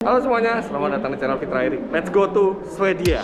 Halo semuanya, selamat datang di channel Fitra Eri. Let's go to Swedia.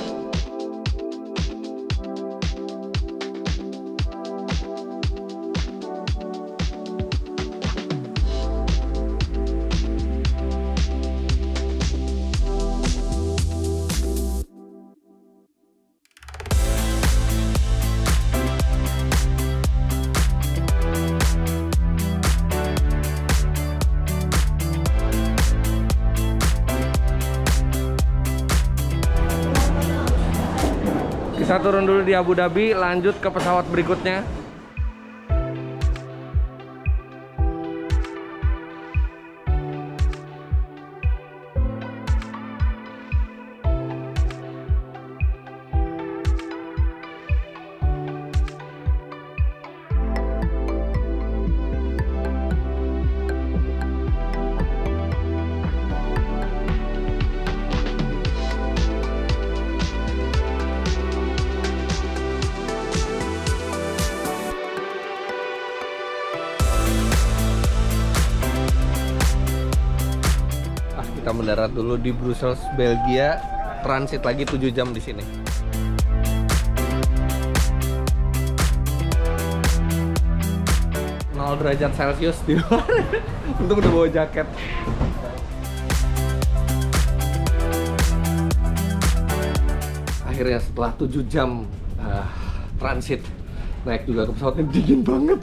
Kita turun dulu di Abu Dhabi, lanjut ke pesawat berikutnya. Kita mendarat dulu di Brussels, Belgia. Transit lagi 7 jam di sini. Nol derajat Celcius di luar. Untung udah bawa jaket. Akhirnya setelah 7 jam transit, naik juga ke pesawatnya, dingin banget.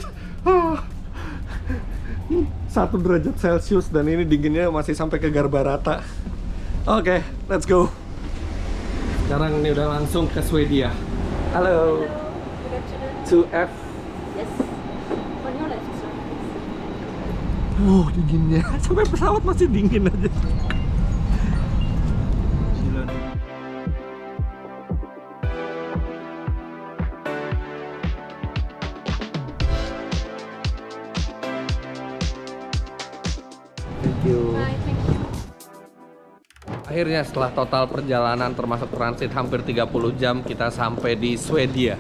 1 derajat Celcius dan ini dinginnya masih sampai ke Garbarata. Oke, let's go. Sekarang ini udah langsung ke Swedia. Halo. Good afternoon. 2F. Yes. On your left, sir. Dinginnya. Sampai pesawat masih dingin aja. Thank you. Bye, thank you. Akhirnya setelah total perjalanan termasuk transit hampir 30 jam, kita sampai di Swedia.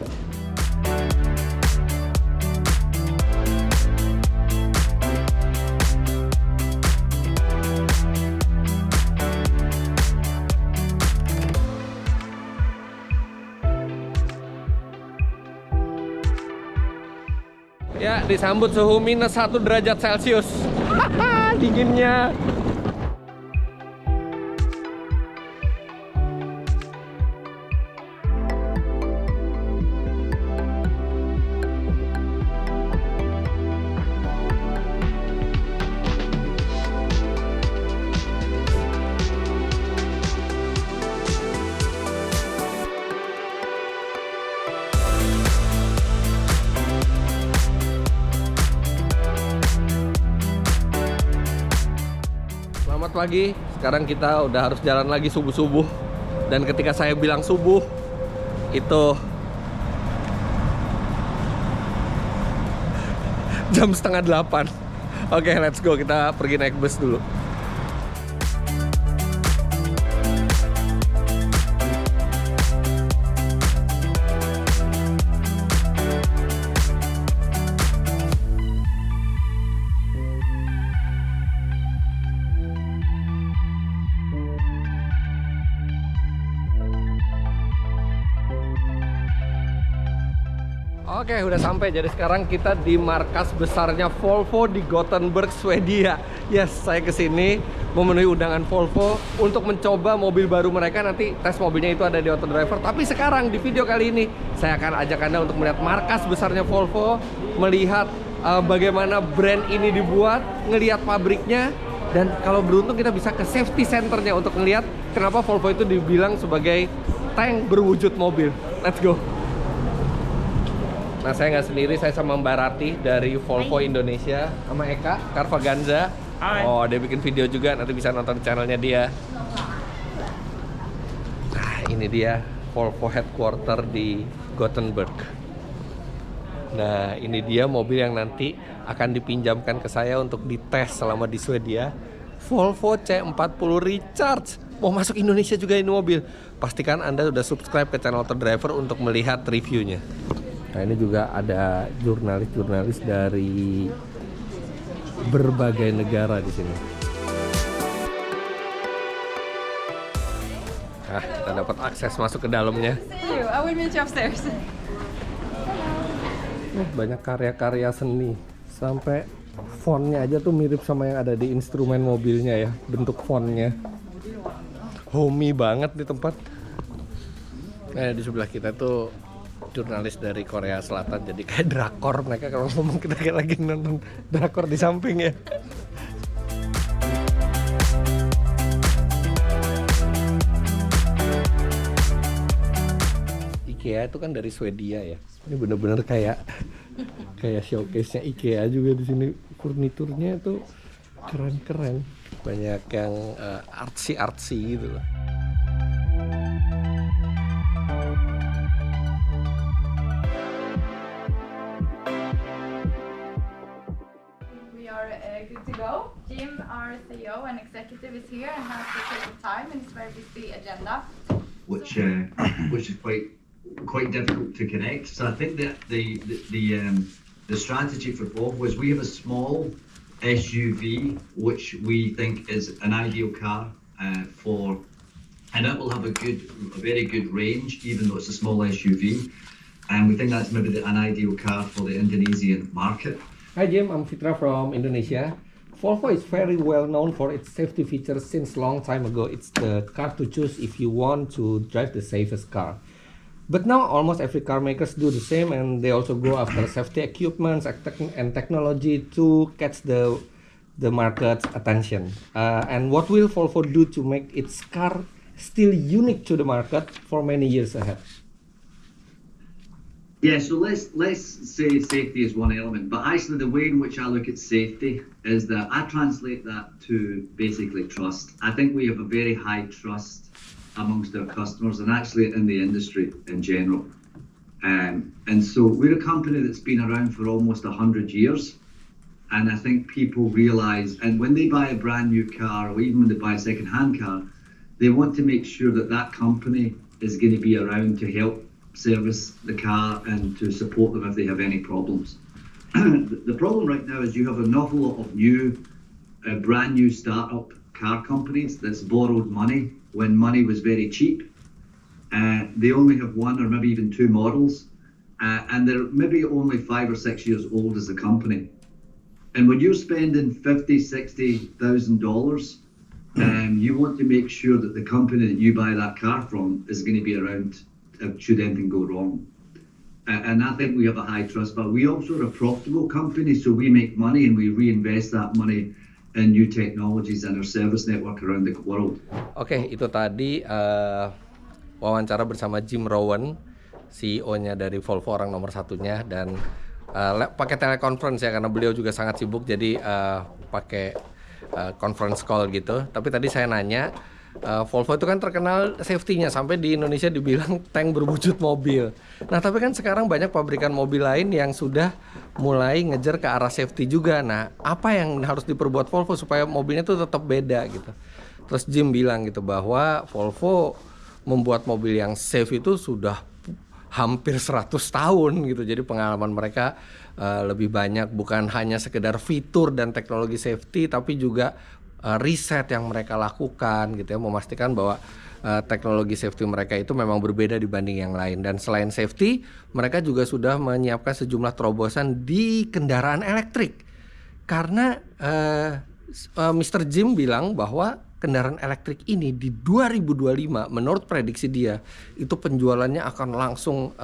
Ya, disambut suhu minus 1 derajat Celcius. Dinginnya. Selamat pagi, sekarang kita udah harus jalan lagi subuh-subuh. Dan ketika saya bilang subuh, itu jam setengah 8. Oke, let's go, kita pergi naik bus dulu. Oke, udah sampai. Jadi sekarang kita di markas besarnya Volvo di Gothenburg, Swedia. Yes, saya kesini memenuhi undangan Volvo untuk mencoba mobil baru mereka. Nanti tes mobilnya itu ada di Auto Driver. Tapi sekarang di video kali ini saya akan ajak Anda untuk melihat markas besarnya Volvo, melihat bagaimana brand ini dibuat, ngelihat pabriknya, dan kalau beruntung kita bisa ke safety centernya untuk ngelihat kenapa Volvo itu dibilang sebagai tank berwujud mobil. Let's go. Nah, saya nggak sendiri, saya sama Mbak Rati dari Volvo Indonesia, sama Eka Carvaganza. Hai. Oh, dia bikin video juga, nanti bisa nonton channelnya dia. Nah, ini dia Volvo headquarter di Gothenburg. Nah, ini dia mobil yang nanti akan dipinjamkan ke saya untuk dites selama di Swedia. Volvo C40 Recharge. Mau masuk Indonesia juga ini mobil. Pastikan Anda sudah subscribe ke channel Auto Driver untuk melihat reviewnya. Nah, ini juga ada jurnalis-jurnalis dari berbagai negara di sini. Nah, kita dapat akses masuk ke dalamnya. See you. I will meet you upstairs. Banyak karya-karya seni. Sampai fontnya aja tuh mirip sama yang ada di instrumen mobilnya ya. Bentuk fontnya. Homey banget di tempat. Nah, di sebelah kita tuh jurnalis dari Korea Selatan. Jadi kayak drakor. Mereka kalau ngomong kita kayak lagi nonton drakor di samping ya. IKEA itu kan dari Swedia ya. Ini bener-bener kayak showcase-nya IKEA juga di sini. Furniturnya itu keren-keren. Banyak yang artsy gitu loh. We are good to go. Jim, our CEO and executive, is here and has to take the time in his very busy agenda. Which is quite difficult to connect. So I think that the strategy for Volvo is we have a small SUV which we think is an ideal car for, and it will have a very good range even though it's a small SUV, and we think that's maybe an ideal car for the Indonesian market. Hi Jim, I'm Fitra from Indonesia. Volvo is very well known for its safety features since long time ago. It's the car to choose if you want to drive the safest car. But now almost every car makers do the same, and they also go after safety equipments and technology to catch the market's attention. And what will Volvo do to make its car still unique to the market for many years ahead? Yeah, so let's say safety is one element, but actually the way in which I look at safety is that I translate that to basically trust. I think we have a very high trust amongst our customers and actually in the industry in general. And so we're a company that's been around for almost 100 years. And I think people realize, and when they buy a brand new car or even when they buy a second-hand car, they want to make sure that that company is going to be around to help service the car and to support them if they have any problems. The problem right now is you have an awful lot of brand new startup car companies that's borrowed money when money was very cheap. They only have one or maybe even two models, and they're maybe only 5 or 6 years old as a company. And when you're spending $50,000-$60,000, you want to make sure that the company that you buy that car from is going to be around should anything go wrong. And I think we have a high trust, but we also are a profitable company, so we make money and we reinvest that money and new technologies and our service network around the world. Oke, itu tadi wawancara bersama Jim Rowan, CEO-nya dari Volvo, orang nomor satunya, dan pakai teleconference ya karena beliau juga sangat sibuk, jadi pakai conference call gitu. Tapi tadi saya nanya, Volvo itu kan terkenal safety-nya, sampai di Indonesia dibilang tank berwujud mobil. Nah, tapi kan sekarang banyak pabrikan mobil lain yang sudah mulai ngejar ke arah safety juga. Nah, apa yang harus diperbuat Volvo supaya mobilnya tuh tetap beda gitu. Terus Jim bilang gitu bahwa Volvo membuat mobil yang safe itu sudah hampir 100 tahun gitu. Jadi pengalaman mereka lebih banyak, bukan hanya sekedar fitur dan teknologi safety, tapi juga riset yang mereka lakukan gitu ya, memastikan bahwa teknologi safety mereka itu memang berbeda dibanding yang lain. Dan selain safety, mereka juga sudah menyiapkan sejumlah terobosan di kendaraan elektrik. Karena Mr. Jim bilang bahwa kendaraan elektrik ini di 2025 menurut prediksi dia itu penjualannya akan langsung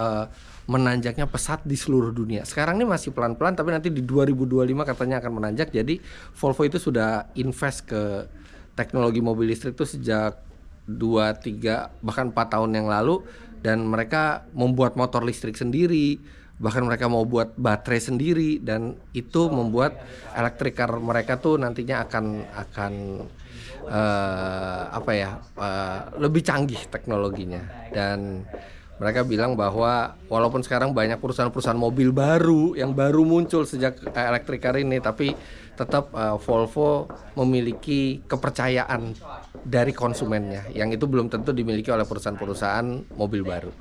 menanjaknya pesat di seluruh dunia. Sekarang ini masih pelan-pelan, tapi nanti di 2025 katanya akan menanjak. Jadi Volvo itu sudah invest ke teknologi mobil listrik itu sejak 2, 3, bahkan 4 tahun yang lalu. Dan mereka membuat motor listrik sendiri, bahkan mereka mau buat baterai sendiri. Dan itu membuat electric car mereka tuh nantinya akan lebih canggih teknologinya. Dan mereka bilang bahwa walaupun sekarang banyak perusahaan-perusahaan mobil baru yang baru muncul sejak electric car ini, tapi tetap Volvo memiliki kepercayaan dari konsumennya yang itu belum tentu dimiliki oleh perusahaan-perusahaan mobil baru.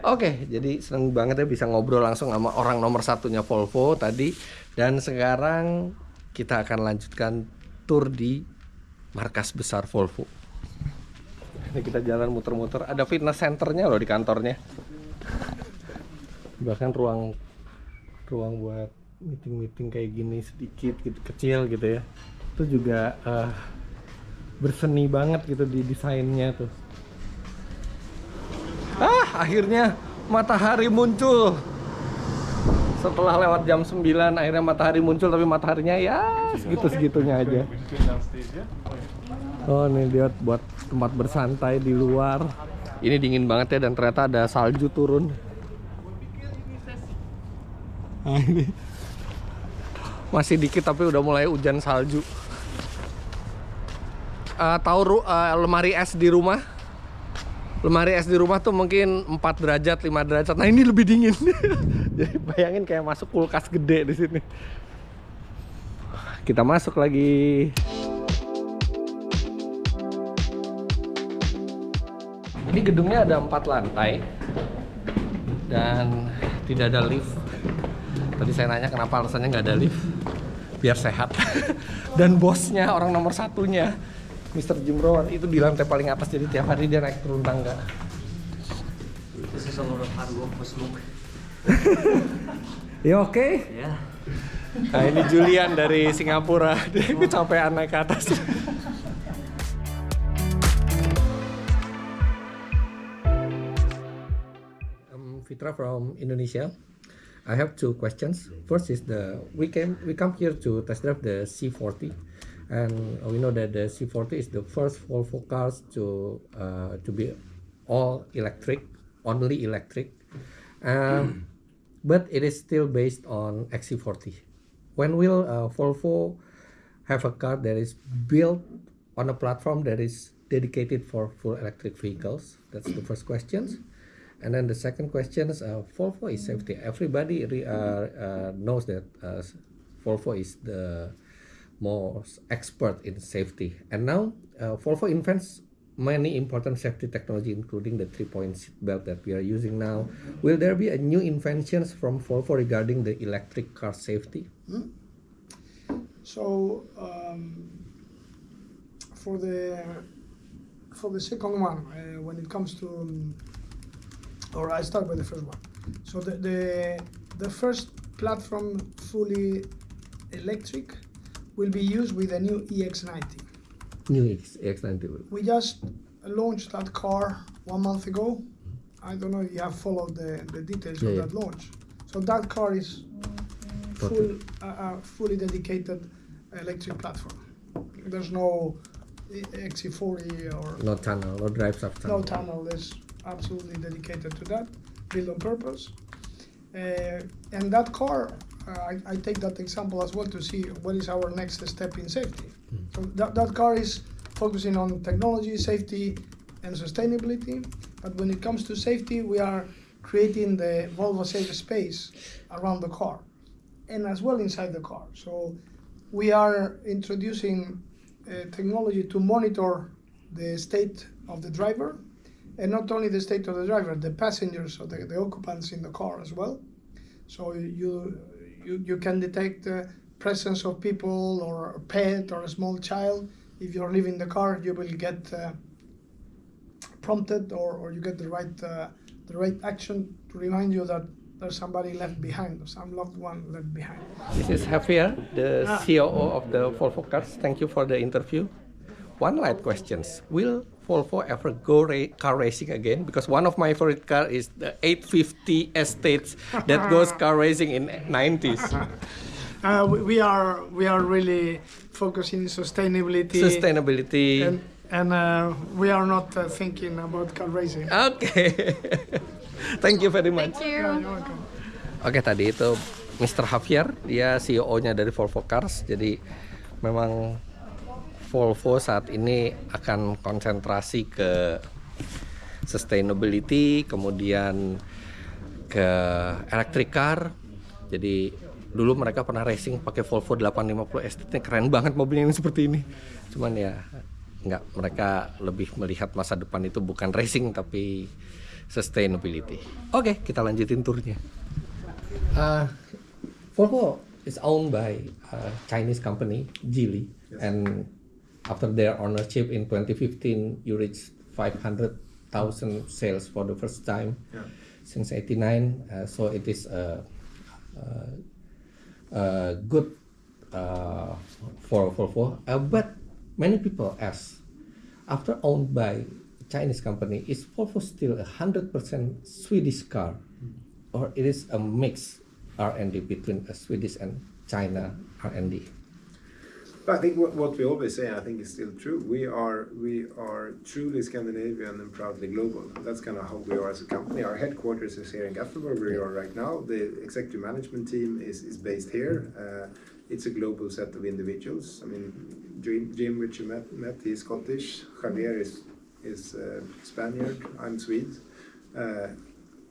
Oke, jadi senang banget ya bisa ngobrol langsung sama orang nomor satunya Volvo tadi. Dan sekarang kita akan lanjutkan tur di markas besar Volvo. Ini kita jalan muter-muter. Ada fitness centernya loh di kantornya. Bahkan ruang buat meeting kayak gini sedikit gitu, kecil gitu ya. Itu juga berseni banget gitu di desainnya tuh. Akhirnya matahari muncul. Setelah lewat jam 9 akhirnya matahari muncul, tapi mataharinya ya segitu-segitunya aja. Oh, nih dia buat tempat bersantai di luar. Ini dingin banget ya, dan ternyata ada salju turun. Nah, ini masih dikit tapi udah mulai hujan salju. Tahu lemari es di rumah? Lemari es di rumah tuh mungkin 4 derajat, 5 derajat. Nah, ini lebih dingin. Jadi bayangin kayak masuk kulkas gede di sini. Kita masuk lagi. Ini gedungnya ada 4 lantai dan tidak ada lift. Tadi saya nanya kenapa alasannya nggak ada lift. Biar sehat. Dan bosnya, orang nomor satunya, Mr. Jim Rowan, itu di lantai paling atas, jadi tiap hari dia naik turun tangga. This is a lot of hard work for Smoke. Ya oke? Yeah. Nah, ini Julian dari Singapura. Dia kecapean naik ke atas. I'm Fitra from Indonesia. I have 2 questions. First is we come here to test drive the C40. And we know that the C40 is the first Volvo cars to be all electric, only electric, but it is still based on XC40. When will Volvo have a car that is built on a platform that is dedicated for full electric vehicles? That's the first question. And then the second question is Volvo is safety. Everybody knows that Volvo is the most expert in safety, and now Volvo invents many important safety technology, including the 3-point seat belt that we are using now. Will there be a new inventions from Volvo regarding the electric car safety? So for the second one, when it comes to, or I start with the first one. So the first platform fully electric will be used with the new EX90. New EX90. We just launched that car 1 month ago. I don't know if you have followed the details of that launch. So that car is fully dedicated electric platform. There's no XC40 or No tunnel, no drive shaft tunnel. no tunnel. It's absolutely dedicated to that, built on purpose. And that car, I take that example as well to see what is our next step in safety. So that car is focusing on technology, safety, and sustainability. But when it comes to safety, we are creating the Volvo Safe Space around the car, and as well inside the car. So we are introducing technology to monitor the state of the driver, and not only the state of the driver, the passengers or the occupants in the car as well. So you can detect the presence of people or a pet or a small child. If you're leaving the car, you will get prompted or you get the right action to remind you that there's somebody left behind, or some loved one left behind. This is Javier, the COO of the Volvo Cars. Thank you for the interview. One light questions. Will Volvo ever go car racing again? Because one of my favorite car is the 850 Estates that goes car racing in 90s. We are really focusing on sustainability. And we are not thinking about car racing. Okay. Thank you very much. Thank you. You're welcome. Oke, tadi itu Mr. Javier, dia CEO-nya dari Volvo Cars. Jadi memang Volvo saat ini akan konsentrasi ke sustainability, kemudian ke electric car. Jadi dulu mereka pernah racing pakai Volvo 850 Estate, keren banget mobilnya ini seperti ini. Cuman ya enggak, mereka lebih melihat masa depan itu bukan racing tapi sustainability. Oke, kita lanjutin turnya. Volvo is owned by a Chinese company, Geely, and after their ownership in 2015, you reached 500,000 sales for the first time since '89. So it is a good for Volvo. But many people ask, after owned by Chinese company, is Volvo still 100% Swedish car, or it is a mix R&D between a Swedish and China R&D? I think what we always say, and I think is still true, we are truly Scandinavian and proudly global. That's kind of how we are as a company. Our headquarters is here in Gothenburg, where we are right now. The executive management team is based here. It's a global set of individuals. I mean, Jim, which you met, he's Scottish. Javier is Spaniard. I'm Swede.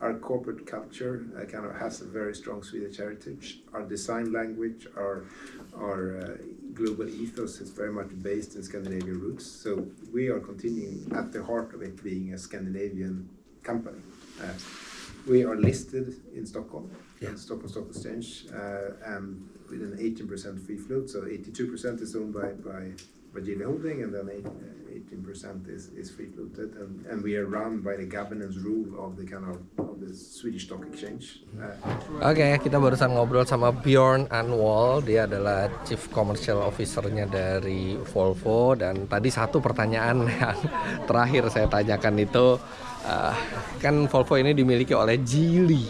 Our corporate culture kind of has a very strong Swedish heritage. Our design language, our global ethos is very much based in Scandinavian roots. So we are continuing at the heart of it being a Scandinavian company. We are listed in Stockholm, in Stockholm Stock Exchange, and with an 18% free float. So 82% is owned by Geely Holding, and then 18% is free floated, and we are run by the governance rule of the the Swedish Stock Exchange. Oke, kita barusan ngobrol sama Bjorn Anwol. Dia adalah Chief Commercial Officer-nya dari Volvo. Dan tadi satu pertanyaan yang terakhir saya tanyakan itu, kan Volvo ini dimiliki oleh Geely.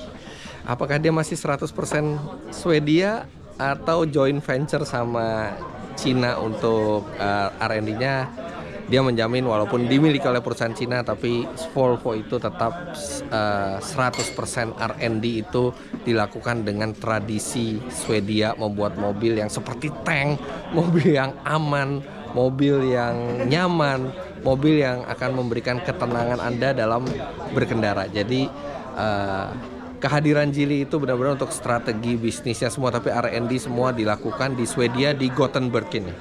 Apakah dia masih 100% Swedia atau joint venture sama Cina untuk R&D-nya? Dia menjamin walaupun dimiliki oleh perusahaan Cina, tapi Volvo itu tetap 100% R&D itu dilakukan dengan tradisi Swedia, membuat mobil yang seperti tank, mobil yang aman, mobil yang nyaman, mobil yang akan memberikan ketenangan Anda dalam berkendara. Jadi kehadiran Geely itu benar-benar untuk strategi bisnisnya semua, tapi R&D semua dilakukan di Swedia, di Gothenburg ini.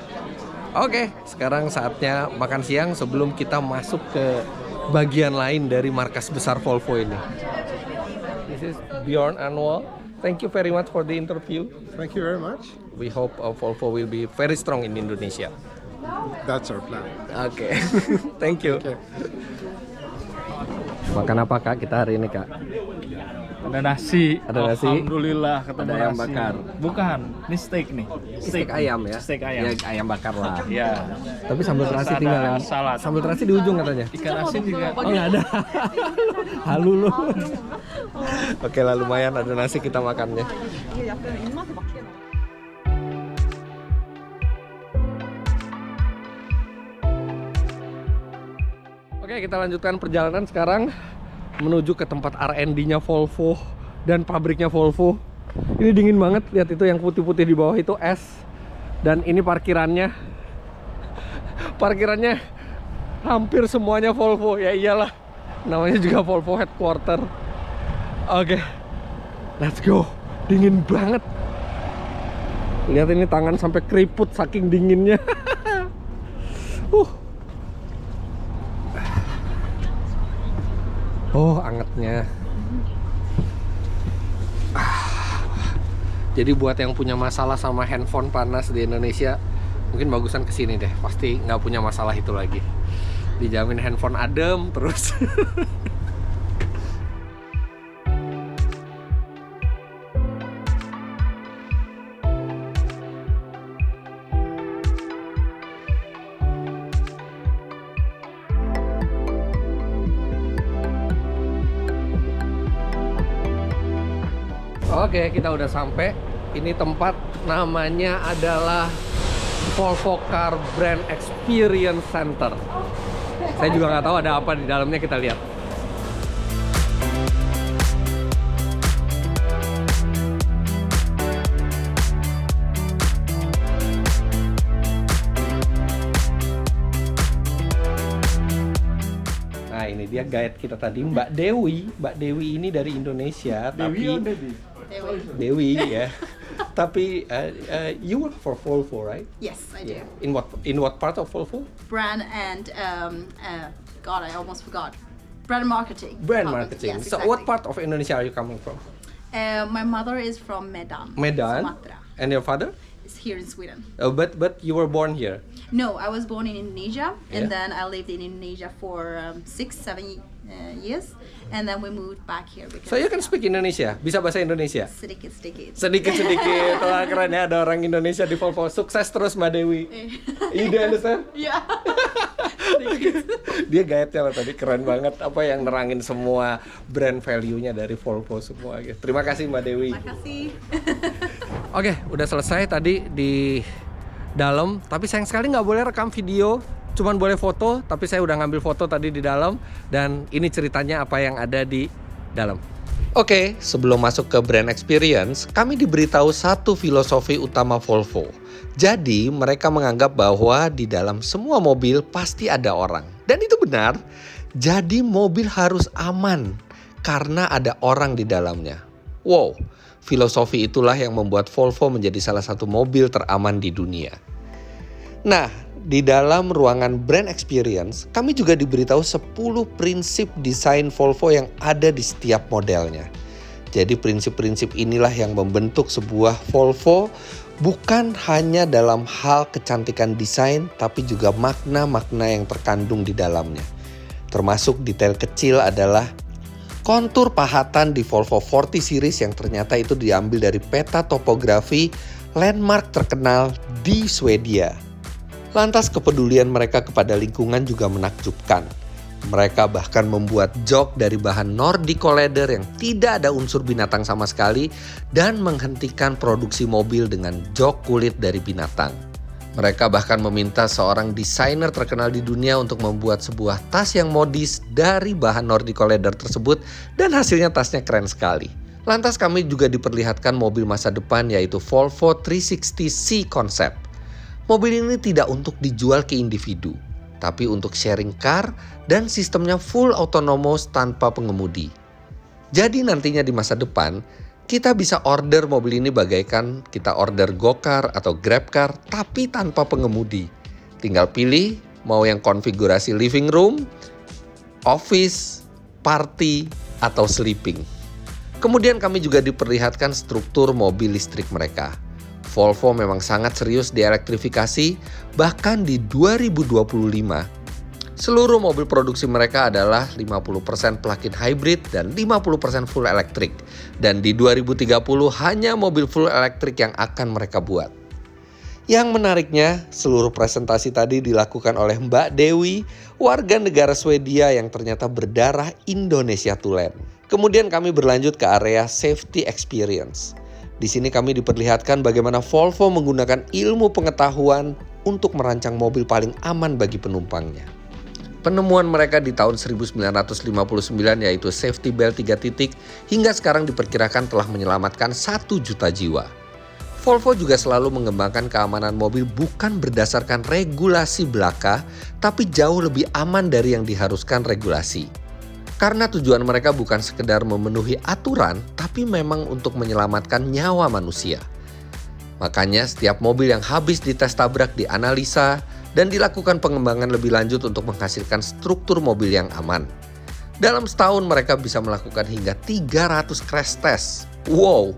Oke, sekarang saatnya makan siang sebelum kita masuk ke bagian lain dari markas besar Volvo ini. This is Bjorn Anwol. Thank you very much for the interview. Thank you very much. We hope Volvo will be very strong in Indonesia. That's our plan. Oke, thank you. Okay. Makan apa Kak kita hari ini Kak? Ada nasi. Ada nasi. Alhamdulillah ketemu Ada ayam nasi. bakar. Bukan, ini steak nih. Steak ayam ya? Steak ayam. Ya, ayam bakar lah. Ya. Tapi sambal Terus terasi ada tinggal yang salad. Sambal terasi di ujung katanya. Ikan asin juga. Oh nggak ada. Halu lu. Oke lah, lumayan ada nasi kita makannya. Oke, kita lanjutkan perjalanan sekarang menuju ke tempat R&D-nya Volvo dan pabriknya Volvo. Ini dingin banget, lihat itu yang putih-putih di bawah itu es. Dan ini parkirannya. Parkirannya hampir semuanya Volvo. Ya iyalah, namanya juga Volvo headquarter. Oke, let's go. Dingin banget. Lihat ini tangan sampai keriput saking dinginnya. Oh, angetnya. Jadi buat yang punya masalah sama handphone panas di Indonesia, mungkin bagusan kesini deh. Pasti nggak punya masalah itu lagi. Dijamin handphone adem terus. Oke, kita udah sampai. Ini tempat namanya adalah Volvo Car Brand Experience Center. Saya juga nggak tahu ada apa di dalamnya, kita lihat. Nah, ini dia guide kita tadi, Mbak Dewi. Mbak Dewi ini dari Indonesia, tapi Dewi ya. Tapi you work for Volvo, right? Yes, I do. In what part of Volvo? Brand and God, I almost forgot. Brand marketing. Brand department. marketing. Yes, So exactly. what part of Indonesia are you coming from? My mother is from Medan. Medan. Sumatra. And your father? is here in Sweden. But you were born here. No, I was born in Indonesia, Yeah. and then I lived in Indonesia for 6-7 years, and then we moved back here because So you can speak Indonesia, bisa bahasa Indonesia? sedikit. Sedikit-sedikit. Wah, keren ya ada orang Indonesia di Volvo. Sukses terus Mbak Dewi. You understand? Yeah. Dia guide-nya loh tadi, keren banget. Apa yang nerangin semua brand value-nya dari Volvo semua. Terima kasih Mbak Dewi. Makasih. Oke, udah selesai tadi di dalam. Tapi sayang sekali nggak boleh rekam video, cuman boleh foto. Tapi saya udah ngambil foto tadi di dalam. Dan ini ceritanya apa yang ada di dalam. Oke, sebelum masuk ke brand experience, kami diberitahu satu filosofi utama Volvo. Jadi mereka menganggap bahwa di dalam semua mobil pasti ada orang. Dan itu benar. Jadi mobil harus aman karena ada orang di dalamnya. Wow, filosofi itulah yang membuat Volvo menjadi salah satu mobil teraman di dunia. Nah, di dalam ruangan brand experience, kami juga diberitahu 10 prinsip desain Volvo yang ada di setiap modelnya. Jadi prinsip-prinsip inilah yang membentuk sebuah Volvo bukan hanya dalam hal kecantikan desain, tapi juga makna-makna yang terkandung di dalamnya. Termasuk detail kecil adalah kontur pahatan di Volvo 40 series yang ternyata itu diambil dari peta topografi landmark terkenal di Swedia. Lantas kepedulian mereka kepada lingkungan juga menakjubkan. Mereka bahkan membuat jok dari bahan Nordico leather yang tidak ada unsur binatang sama sekali dan menghentikan produksi mobil dengan jok kulit dari binatang. Mereka bahkan meminta seorang desainer terkenal di dunia untuk membuat sebuah tas yang modis dari bahan Nordico leather tersebut dan hasilnya tasnya keren sekali. Lantas kami juga diperlihatkan mobil masa depan yaitu Volvo 360C Concept. Mobil ini tidak untuk dijual ke individu, tapi untuk sharing car dan sistemnya full autonomous tanpa pengemudi. Jadi nantinya di masa depan, kita bisa order mobil ini bagaikan kita order GoCar atau GrabCar tapi tanpa pengemudi. Tinggal pilih mau yang konfigurasi living room, office, party, atau sleeping. Kemudian kami juga diperlihatkan struktur mobil listrik mereka. Volvo memang sangat serius di elektrifikasi, bahkan di 2025. Seluruh mobil produksi mereka adalah 50% plug-in hybrid dan 50% full electric. Dan di 2030 hanya mobil full electric yang akan mereka buat. Yang menariknya, seluruh presentasi tadi dilakukan oleh Mbak Dewi, warga negara Swedia yang ternyata berdarah Indonesia Tulen. Kemudian kami berlanjut ke area safety experience. Di sini kami diperlihatkan bagaimana Volvo menggunakan ilmu pengetahuan untuk merancang mobil paling aman bagi penumpangnya. Penemuan mereka di tahun 1959 yaitu safety belt 3 titik hingga sekarang diperkirakan telah menyelamatkan 1 juta jiwa. Volvo juga selalu mengembangkan keamanan mobil bukan berdasarkan regulasi belaka, tapi jauh lebih aman dari yang diharuskan regulasi. Karena tujuan mereka bukan sekedar memenuhi aturan, tapi memang untuk menyelamatkan nyawa manusia. Makanya setiap mobil yang habis dites tabrak dianalisa dan dilakukan pengembangan lebih lanjut untuk menghasilkan struktur mobil yang aman. Dalam setahun mereka bisa melakukan hingga 300 crash test. Wow!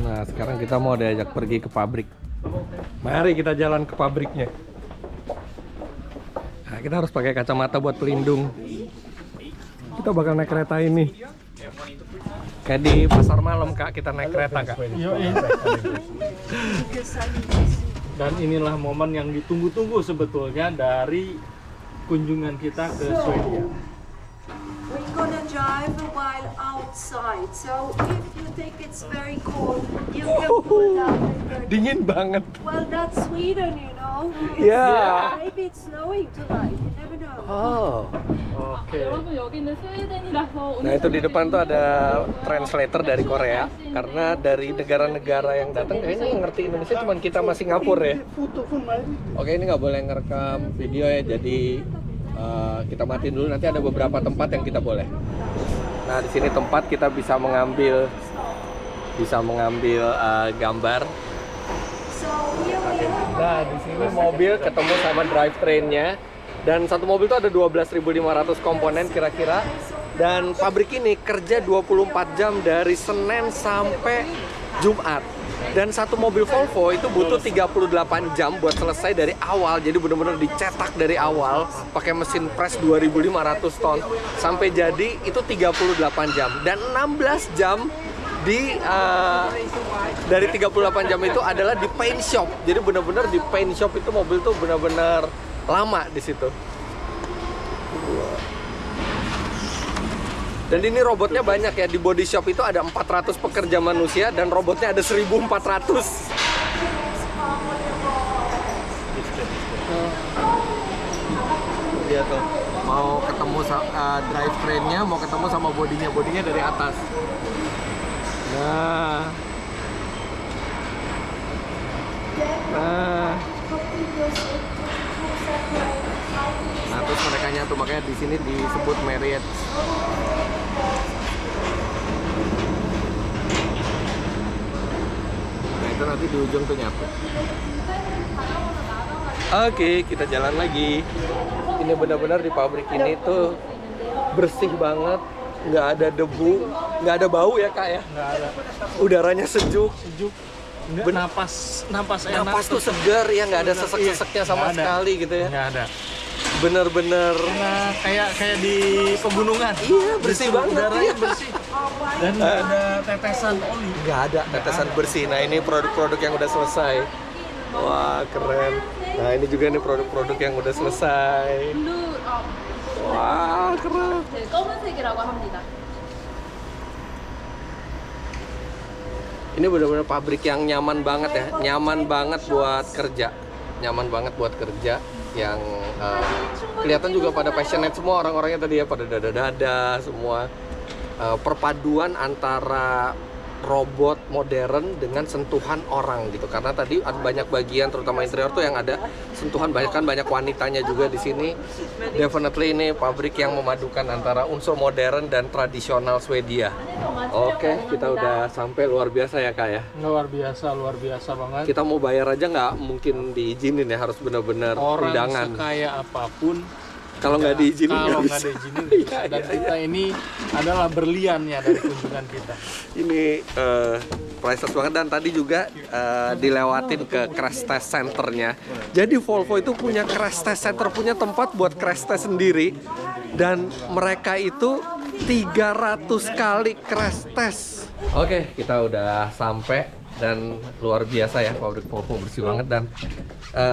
Nah sekarang kita mau diajak pergi ke pabrik. Mari kita jalan ke pabriknya. Nah, kita harus pakai kacamata buat pelindung. Kita bakal naik kereta ini. Kayak di pasar malam Kak, kita naik kereta Kak. Dan inilah momen yang ditunggu-tunggu sebetulnya dari kunjungan kita ke Swedia. We're gonna drive a while outside, so if you think it's very cold, you can pull down the curtain. Dingin banget. Well, that's Sweden, you know. Yeah. Maybe it's snowing tonight. You never know. Oh. Oke. Nah itu di depan tuh ada translator dari Korea. Karena dari negara-negara yang datang kayaknya yang ngerti Indonesia cuma kita sama Singapura ya. Oke ini nggak boleh ngerekam video ya, jadi kita matiin dulu. Nanti ada beberapa tempat yang kita boleh. Nah di sini tempat kita bisa mengambil gambar. Nah di sini mobil ketemu sama drivetrainnya. Dan satu mobil itu ada 12.500 komponen kira-kira. Dan pabrik ini kerja 24 jam dari Senin sampai Jumat. Dan satu mobil Volvo itu butuh 38 jam buat selesai dari awal. Jadi benar-benar dicetak dari awal pakai mesin press 2500 ton sampai jadi itu 38 jam. Dan 16 jam dari 38 jam itu adalah di paint shop. Jadi benar-benar di paint shop itu mobil tuh benar-benar lama di situ. Dan ini robotnya banyak ya, di body shop itu ada 400 pekerja manusia dan robotnya ada 1400. Dia tuh mau ketemu drive trainnya, mau ketemu sama bodinya dari atas. Nah, terus mereka nyatu, makanya di sini disebut Marriott. Nah, itu nanti di ujung tuh nyatu. Oke, kita jalan lagi. Ini benar-benar di pabrik ini tuh bersih banget, nggak ada debu, nggak ada bau ya kak ya? Nggak ada. Udaranya sejuk. Napas enak. Napas tuh segar ya, nggak ada sesek-seseknya sama sekali gitu ya. Nggak ada. Bener-bener. Nah, kayak di pegunungan. Iya, bersih banget. Udaranya bersih. Dan nggak ada tetesan oli. Nggak ada tetesan bersih. Nah, ini produk-produk yang udah selesai. Wah, keren. Nah, ini juga nih produk-produk yang udah selesai. Wah, keren. 검은색이라고 합니다. Ini benar-benar pabrik yang nyaman banget ya, nyaman banget buat kerja, nyaman banget buat kerja. Yang kelihatan juga pada passionate semua orang-orangnya tadi ya, pada dada-dada semua. Perpaduan antara robot modern dengan sentuhan orang gitu, karena tadi ada banyak bagian terutama interior tuh yang ada sentuhan, banyak wanitanya juga di sini. Definitely ini pabrik yang memadukan antara unsur modern dan tradisional Swedia. Oke, kita udah sampai, luar biasa ya kak ya. Luar biasa banget. Kita mau bayar aja nggak mungkin diizinin ya, harus benar-benar undangan. Orang sekaya apapun kalau nggak diizinin, dan kita ini adalah berliannya dari kunjungan kita. Ini priceless banget. Dan tadi juga dilewatin ke crash test centernya. Jadi Volvo itu punya crash test center, punya tempat buat crash test sendiri. Dan mereka itu 300 kali crash test. Oke, kita udah sampai dan luar biasa ya, pabrik Volvo bersih banget. Dan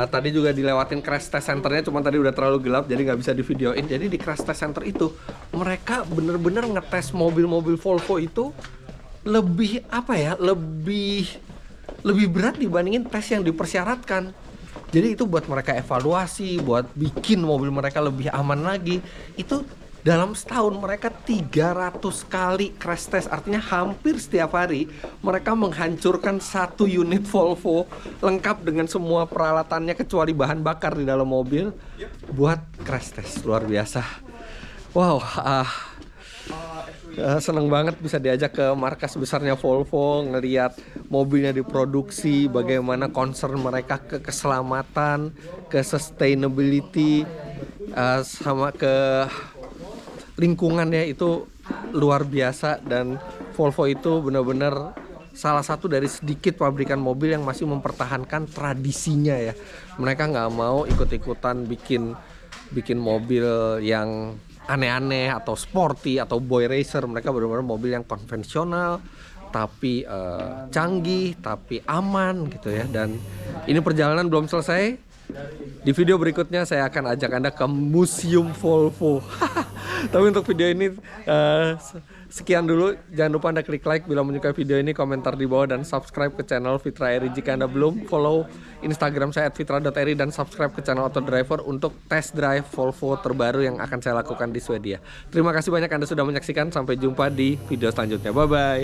tadi juga dilewatin crash test centernya, cuman tadi udah terlalu gelap jadi nggak bisa divideoin. Jadi di crash test center itu mereka bener-bener ngetes mobil-mobil Volvo itu lebih apa ya, lebih berat dibandingin tes yang dipersyaratkan. Jadi itu buat mereka evaluasi, buat bikin mobil mereka lebih aman lagi. Itu dalam setahun mereka 300 kali crash test, artinya hampir setiap hari mereka menghancurkan satu unit Volvo lengkap dengan semua peralatannya kecuali bahan bakar di dalam mobil buat crash test. Luar biasa. Wow, seneng banget bisa diajak ke markas besarnya Volvo, ngelihat mobilnya diproduksi, bagaimana concern mereka ke keselamatan, ke sustainability, sama ke lingkungannya itu luar biasa. Dan Volvo itu benar-benar salah satu dari sedikit pabrikan mobil yang masih mempertahankan tradisinya ya. Mereka nggak mau ikut-ikutan bikin mobil yang aneh-aneh atau sporty atau boy racer. Mereka benar-benar mobil yang konvensional tapi canggih, tapi aman gitu ya. Dan ini perjalanan belum selesai. Di video berikutnya saya akan ajak Anda ke Museum Volvo. Tapi untuk video ini sekian dulu. Jangan lupa Anda klik like bila menyukai video ini, komentar di bawah, dan subscribe ke channel Fitra Eri jika Anda belum. Follow Instagram saya @fitra.eri dan subscribe ke channel Auto Driver untuk test drive Volvo terbaru yang akan saya lakukan di Swedia. Terima kasih banyak Anda sudah menyaksikan. Sampai jumpa di video selanjutnya. Bye bye.